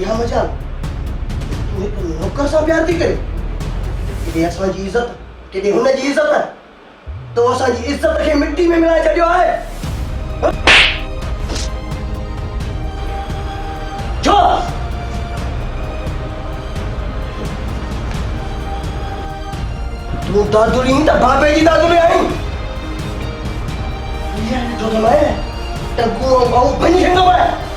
या मजाल तू एक नौकर सां प्यार थी करे केॾे असांजी इज़त केॾे हुनजी इज़त तो असांजी इज़त खे मिट्टी में मिलाए छॾियो आहे छो तूं दादुली त बाबे जी दादुली आहीं इहा ॾिठो त मैं टंकू ऐं भाऊ बनी वेंदो आहे